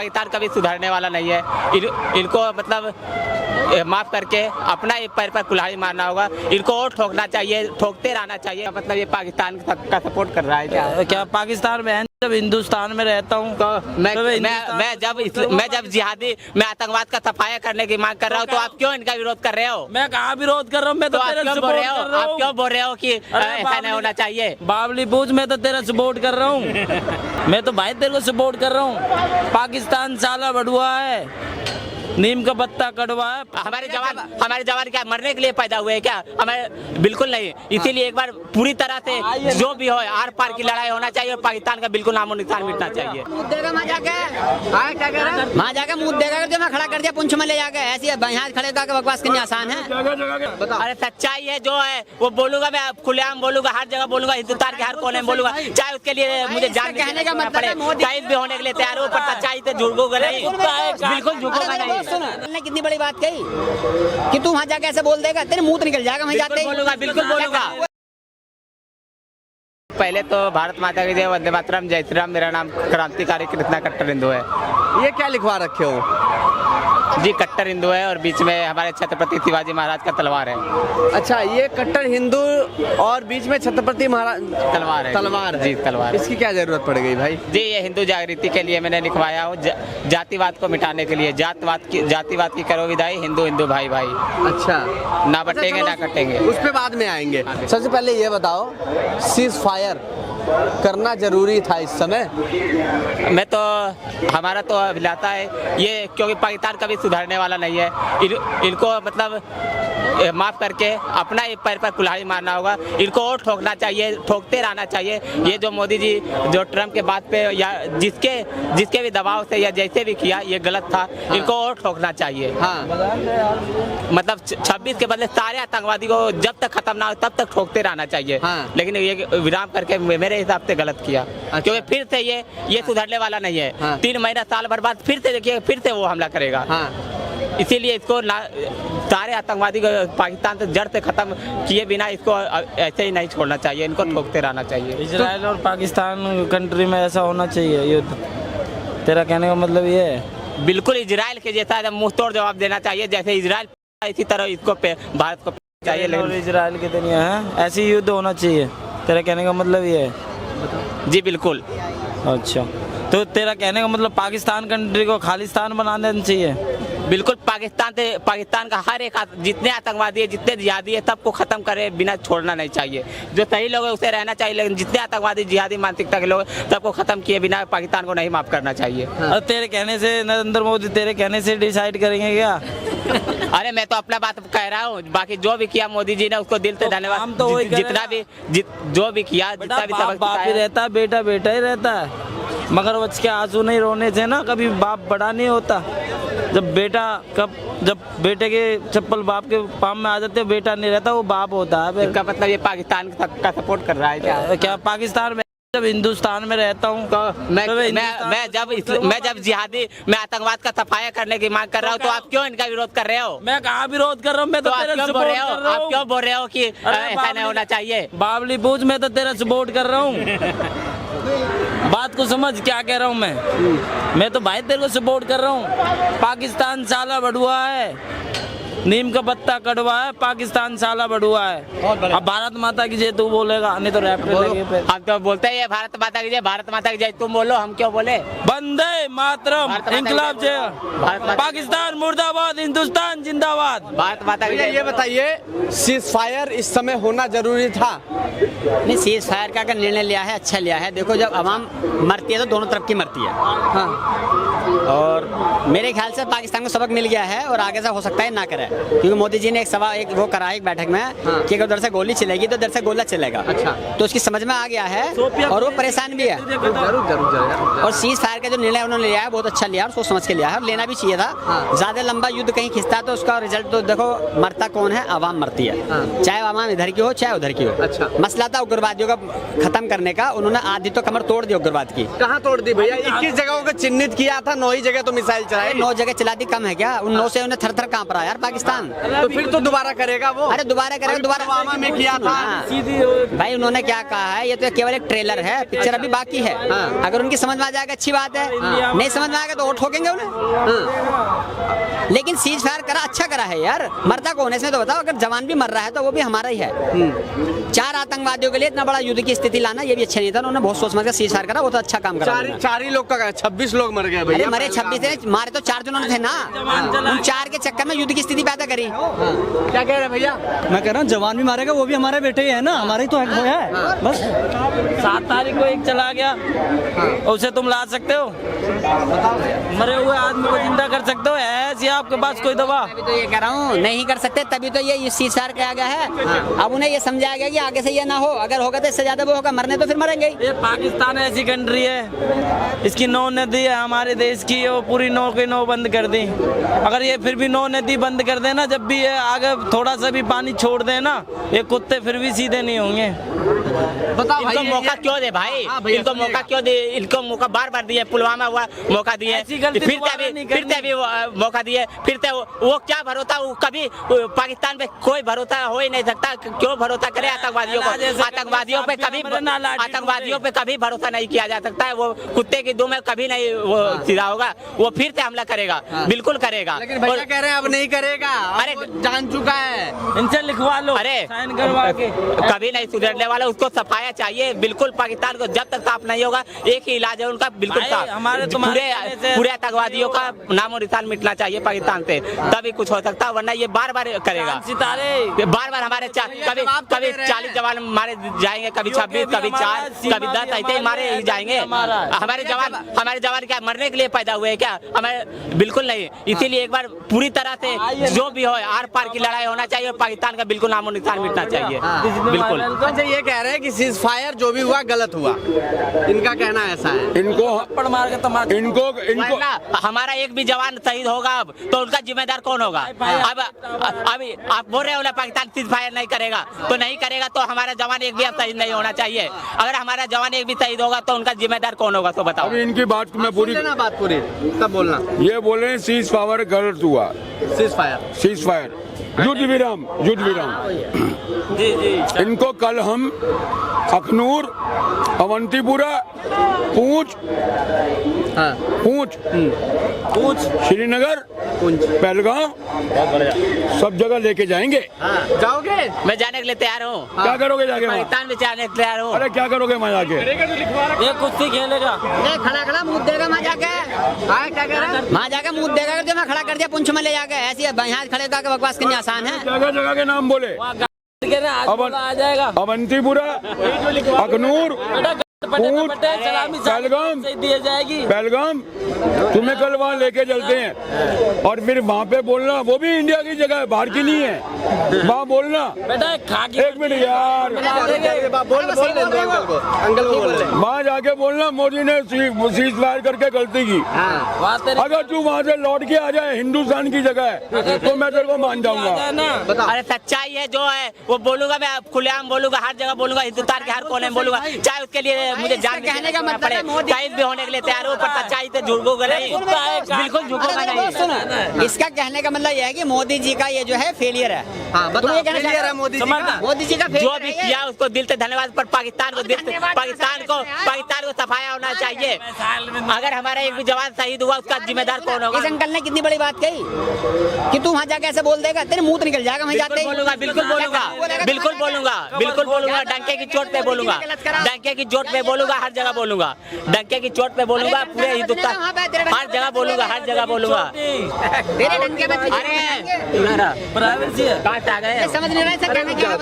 पाकिस्तान कभी सुधरने वाला नहीं है। इनको मतलब माफ करके अपना एक पैर पर कुल्हाड़ी मारना होगा। इनको और ठोकना चाहिए, ठोकते रहना चाहिए। मतलब ये पाकिस्तान का सपोर्ट कर रहा है क्या पाकिस्तान में? जब हिंदुस्तान में रहता हूँ तो मैं जब जिहादी मैं आतंकवाद का सफाया करने की मांग कर रहा हूँ तो आप क्यों इनका विरोध कर रहे हो? मैं कहाँ विरोध कर रहा हूँ? मैं तो तेरा सपोर्ट कर रहा हूँ। आप क्यों बोल रहे हो कि ऐसा नहीं होना चाहिए? बावली पूछ, मैं तो तेरा सपोर्ट कर रहा हूँ। मैं तो भाई तेरे को सपोर्ट कर रहा हूँ। पाकिस्तान साला बड़ुआ है, नीम का पत्ता कड़वा है। हमारे जवान क्या मरने के लिए पैदा हुए हैं क्या? हमारे बिल्कुल नहीं। इसीलिए एक बार पूरी तरह से जो भी हो आर पार की लड़ाई होना चाहिए और पाकिस्तान का बिल्कुल नामो निशान मिटना चाहिए। वहाँ जाके मुँह देगा जो मैं खड़ा कर दिया पुंछ में ले जाकर ऐसी यहाँ खड़े होकर बकवास करनी आसान है। अरे सच्चाई है जो है वो बोलूंगा, मैं खुलेआम बोलूंगा, हर जगह बोलूंगा, हिंदुस्तान के हर कोने में बोलूंगा, चाहे उसके लिए मुझे जान कहने का मतलब शहीद भी होने के लिए तैयार हो, पर सच्चाई से झूठूंगा नहीं, बिल्कुल झूठूंगा नहीं। ने कितनी बड़ी बात कही कि तू वहाँ जाके ऐसे बोल देगा, तेरे मुंह तो निकल जाएगा वहीं जाते। बोलूंगा, बिल्कुल बोलूंगा। पहले तो भारत माता की जय, वंदे मातरम, जय श्री राम। मेरा नाम क्रांतिकारी कृष्णा कट्टर हिंदू है। ये क्या लिखवा रखे हो? जी कट्टर हिंदू है और बीच में हमारे छत्रपति शिवाजी महाराज का तलवार है। अच्छा, ये कट्टर हिंदू और बीच में छत्रपति महाराज तलवार है। तलवार है जी, तलवार। इसकी क्या जरूरत पड़ गई भाई? जी ये हिंदू जागृति के लिए मैंने लिखवाया हूँ, जातिवाद को मिटाने के लिए। जातिवाद की करो विदाई, हिंदू हिंदू भाई भाई। अच्छा, ना बटेंगे ना कटेंगे। उस पे बाद में आएंगे। सबसे पहले ये बताओ, सीज फायर करना जरूरी था इस समय? मैं तो हमारा तो अभिलाषा है ये, क्योंकि पाकिस्तान कभी सुधरने वाला नहीं है। इनको मतलब माफ करके अपना एक पैर पर कुल्हाड़ी मारना होगा। इनको और ठोकना चाहिए, ठोकते रहना चाहिए। ये जो मोदी जी जो ट्रम्प के बात पे या जिसके भी दबाव से या जैसे भी किया ये गलत था। इनको और ठोकना चाहिए। हाँ, मतलब 26 के बदले सारे आतंकवादी को जब तक खत्म ना हो तब तक ठोकते रहना चाहिए। हाँ। लेकिन ये विराम करके मेरे हिसाब से गलत किया। अच्छा। क्योंकि फिर से ये सुधरने वाला नहीं है। हाँ। 3 महीना साल भर बाद फिर से देखिए, फिर से वो हमला करेगा। हाँ। इसीलिए इसको सारे आतंकवादी को पाकिस्तान से जड़ से खत्म किए बिना इसको ऐसे ही नहीं छोड़ना चाहिए। इनको ठोकते रहना चाहिए। इजराइल और पाकिस्तान कंट्री में ऐसा होना चाहिए युद्ध? तेरा कहने का मतलब ये है? बिल्कुल इजराइल के जैसा मुंह तोड़ जवाब देना चाहिए। जैसे इजराइल इसी तरह इसको भारत को चाहिए। लेकिन इजराइल की दुनिया है, ऐसी युद्ध होना चाहिए। तेरा कहने का मतलब ये है? जी बिल्कुल। अच्छा, तो तेरा कहने का मतलब पाकिस्तान कंट्री को खालिस्तान बना देना चाहिए? बिल्कुल, पाकिस्तान का हर एक जितने आतंकवादी है, जितने जिहादी है, सबको खत्म करे बिना छोड़ना नहीं चाहिए। जो सही लोग है उसे रहना चाहिए, लेकिन जितने आतंकवादी जिहादी मानसिकता के लोग सबको खत्म किए बिना पाकिस्तान को नहीं माफ करना चाहिए। और तेरे कहने से नरेंद्र मोदी तेरे कहने से डिसाइड करेंगे क्या? अरे मैं तो अपना बात कह रहा हूँ, बाकी जो भी किया मोदी जी ने उसको दिल से धन्यवाद। हम तो वही जितना भी जो भी किया, जितना भी सबक बाप ही रहता है, बेटा बेटा ही रहता है। मगर बच के आंसू नहीं रोने से ना कभी बाप बड़ा नहीं होता। जब बेटे के चप्पल बाप के पाम में आ जाते, बेटा नहीं रहता, वो बाप होता है। इसका मतलब ये पाकिस्तान का सपोर्ट कर रहा है क्या पाकिस्तान में? जब हिंदुस्तान में रहता हूँ मैं जब जिहादी मैं आतंकवाद का सफाया करने की मांग कर रहा हूँ तो आप क्यों इनका विरोध कर रहे हो? मैं कहाँ विरोध कर रहा हूँ? मैं तो तेरा सपोर्ट कर रहा हूँ। आप क्यों बोल रहे हो कि ऐसा नहीं होना चाहिए? बावली पूछ, मैं तो तेरा सपोर्ट कर रहा हूँ। बात को समझ क्या कह रहा हूँ मैं तो भाई तेरे को सपोर्ट कर रहा हूँ। पाकिस्तान साला बड़ुआ है, नीम का पत्ता कड़वा है, पाकिस्तान साला बड़ुआ है। अब भारत माता की जय तू बोलेगा, नहीं तो रैप लगे। हम तो बोलते हैं भारत माता की जय, भारत माता की जय तुम बोलो, हम क्यों बोले? वंदे मातरम, इंकलाब जय, पाकिस्तान मुर्दाबाद, हिंदुस्तान जिंदाबाद। भारत माता की जय। ये बताइए, सीज फायर इस समय होना जरूरी था? नहीं, सीज फायर का अगर निर्णय लिया है अच्छा लिया है। देखो, जब आवाम मरती है तो दोनों तरफ की मरती है। हाँ। और मेरे ख्याल से पाकिस्तान को सबक मिल गया है और आगे से हो सकता है ना करे, क्योंकि मोदी जी ने एक वो करा है एक बैठक में। हाँ। कि अगर उधर से गोली चलेगी तो उधर से गोला चलेगा। अच्छा। तो उसकी समझ में आ गया है और वो परेशान भी है। जरूर। और सीज फायर का जो निर्णय उन्होंने लिया है बहुत अच्छा लिया और सोच समझ के लिया है और लेना भी चाहिए था। हाँ। ज्यादा लंबा युद्ध कहीं खिंचता है तो उसका रिजल्ट तो देखो, मरता कौन है? आवाम मरती है। हाँ। चाहे आवाम इधर की हो चाहे उधर की हो। अच्छा। मसला था उग्रवादियों का खत्म करने का, उन्होंने आधी तो कमर तोड़ दी उग्रवाद की। कहाँ तोड़ दी भैया? 21 जगहों को चिन्हित किया था, 9 ही जगह तो मिसाइल चलाई। 9 जगह चला दी, कम है क्या? उन 9 से उन्हें थर थर कांप रहा है यार पाकिस्तान। तो फिर तो दोबारा करेगा वो। अरे दोबारा करेगा, दोबारा पुलवामा में किया था। हाँ। भाई उन्होंने क्या कहा है, ये तो केवल एक ट्रेलर है, पिक्चर अभी बाकी है। अगर उनकी समझ में आ जाएगा अच्छी बात है, नहीं समझ में आएगा तो वो ठोकेंगे उन्हें। लेकिन सीज फायर करा, अच्छा करा है यार। मरता कौन है इसमें तो बताओ? अगर जवान भी मर रहा है तो वो भी हमारा ही है। 4 आतंकवादियों के लिए इतना बड़ा युद्ध की स्थिति लाना ये भी अच्छा नहीं था। उन्होंने बहुत सोच समझ कर सीज फायर करा, वो तो अच्छा काम करा। 4 ही लोग का 26 लोग मर गए अरे भैया। मरे 26 थे, मारे तो 4 जनों ने थे ना। उन 4 के चक्कर में युद्ध की स्थिति पैदा करी। क्या कह रहे हैं भैया? मैं कह रहा हूँ जवान भी मारेगा, वो भी हमारे बेटे ही है ना, हमारे ही तो है बस। 7 तारीख को एक चला गया, उसे तुम ला सकते हो? मरे हुए आदमी को जिंदा कर सकते हो? ऐसी आपके पास कोई दवा? अभी तो ये कह रहा हूँ नहीं कर सकते, तभी तो ये सीज फायर किया गया है। अब उन्हें ये समझाया गया कि आगे से ये ना हो, अगर होगा तो इससे ज्यादा वो होगा, मरने तो फिर मरेंगे ही। ये पाकिस्तान ऐसी कंट्री है, इसकी 9 नदी है हमारे देश की, वो पूरी 9 की 9 बंद कर दी। अगर ये फिर भी 9 नदी बंद कर देना, जब भी ये आगे थोड़ा सा भी पानी छोड़ देना, ये कुत्ते फिर भी सीधे नहीं होंगे। बताओ इनको भाई, मौका क्यों दे भाई? हाँ भैया, इनको मौका क्यों दे? इनको मौका बार बार दिए, पुलवामा हुआ मौका दिए, ऐसी गलती दोबारा नहीं करनी। फिर भी मौका दिए, फिर वो क्या भरोसा? वो कभी पाकिस्तान पे कोई भरोसा हो ही नहीं सकता। क्यों भरोसा करे आतंकवादियों को? आतंकवादियों पे कभी भरोसा नहीं किया जा सकता है। वो कुत्ते की दुम में कभी नहीं वो सीधा होगा, वो फिर से हमला करेगा, बिल्कुल करेगा। लेकिन भैया कह रहे हैं अब नहीं करेगा, अरे जान चुका है। इनसे लिखवा लो, अरे साइन करवा के। कभी नहीं सुधरने वाला, उसको सफाया चाहिए बिल्कुल। पाकिस्तान को जब तक साफ नहीं होगा, एक ही इलाज है उनका, बिल्कुल भाई, साफ। हमारे तुम्हारे पूरे आतंकवादियों का नामो निशान मिटना चाहिए पाकिस्तान से, तभी कुछ हो सकता है, वरना ये बार बार करेगा। सितारे बार बार हमारे कभी 40 जवान मारे जाएंगे, कभी 26, कभी 4, कभी 10 ऐसे ही मारे ही जाएंगे। हमारे जवान क्या मरने के लिए पैदा हुए हैं क्या? हमारे बिल्कुल नहीं। इसीलिए एक बार पूरी तरह से जो भी हो, आर पार की लड़ाई होना चाहिए और पाकिस्तान का बिल्कुल नामो निशान मिटना चाहिए, बिल्कुल। अच्छा ये कह रहे हैं कि सीज फायर जो भी हुआ गलत हुआ, इनका कहना ऐसा है। थप्पड़ मार के तमाचा। इनको वरना हमारा एक भी जवान शहीद होगा अब तो उनका जिम्मेदार कौन होगा? अब अभी आप बोल रहे हो ना पाकिस्तान सीज फायर नहीं करेगा, तो नहीं करेगा तो हमारा जवान एक भी अब शहीद नहीं होना चाहिए। अगर हमारा जवान एक भी शहीद होगा तो उनका जिम्मेदार कौन होगा? तो बताओ। अभी इनकी बात मैं पूरी बात पूरी तब बोलना। ये बोले हैं सीज पावर गलत हुआ, सीज फायर सीज फायर, युद्ध विराम, युद्ध विराम। जी जी, इनको कल हम अखनूर, अवंतीपुरा, पूंछ, पूछ श्रीनगर, पहलगाम, सब जगह लेके जाएंगे। जाओगे? मैं जाने के लिए तैयार हूँ, क्या करोगे जाके वहाँ? पाकिस्तान में जाने के लिए तैयार हूँ। अरे क्या करोगे वहाँ जाके? ये कुश्ती खेलेगा। खड़ा मुंह देगा वहाँ जाके। क्या कह रहे हैं? वहाँ जाके मुंह देगा, जो मैं खड़ा कर दिया पुंछ में ले जाके। ऐसी यहाँ खड़े होकर बकवास करनी आसान है। जगह जगह के नाम बोले, आ जाएगा। अवंतीपुरा, अखनूर, पूंछ, पहलगाम, दिए जाएगी। पहलगाम, तुम्हें कल वहाँ लेके चलते हैं और फिर वहाँ पे बोलना, वो भी इंडिया की जगह है, बाहर की नहीं है। वहाँ बोलना, बेटा खाकी एक मिनट यार, अंकल को बोल रहे हैं। वहाँ जाके बोलना मोदी ने सीज फायर करके गलती की। अगर तू वहाँ से लौट के आ जाए, हिंदुस्तान की जगह है, तो मैं तेरे को मान जाऊंगा। अरे सच्चाई है जो है वो बोलूंगा, मैं खुलेआम बोलूंगा, हर जगह बोलूंगा, हिंदुस्तान के हर कोने में बोलूंगा, चाहे उसके लिए मुझे जान कहने का मतलब है मोदी शहीद भी होने के लिए तैयार हूँ, पर सच्चाई से झूठूंगा नहीं, बिल्कुल झूठूंगा नहीं। सुनो, इसका कहने का मतलब यह है कि मोदी जी का ये जो है फेलियर है। तुम ये कहना चाह रहे हो? मोदी जी का? मोदी जी का जो फेलियर भी है ये। किया उसको दिल से धन्यवाद, पर पाकिस्तान को सफाया होना चाहिए। अगर हमारा एक भी जवान शहीद हुआ उसका जिम्मेदार कौन होगा? इस अंकल ने कितनी बड़ी बात कही कि तू वहाँ जाके ऐसे बोल देगा, तेरे मुंह तो निकल जाएगा वहीं जाते ही। बोलूंगा, बिल्कुल बोलूंगा, बिल्कुल बोलूंगा, बिल्कुल बोलूंगा, डंके की चोट पे बोलूंगा, डंके की चोट पे बोलूंगा, हर जगह बोलूंगा, डंके की चोट पे बोलूंगा, पूरे हिंदुस्तान हर जगह बोलूंगा, हर जगह बोलूंगा। तेरे डंके पे अरे प्राइवेसी है। कहाँ से आ गए? समझ नहीं रहे, कहने क्या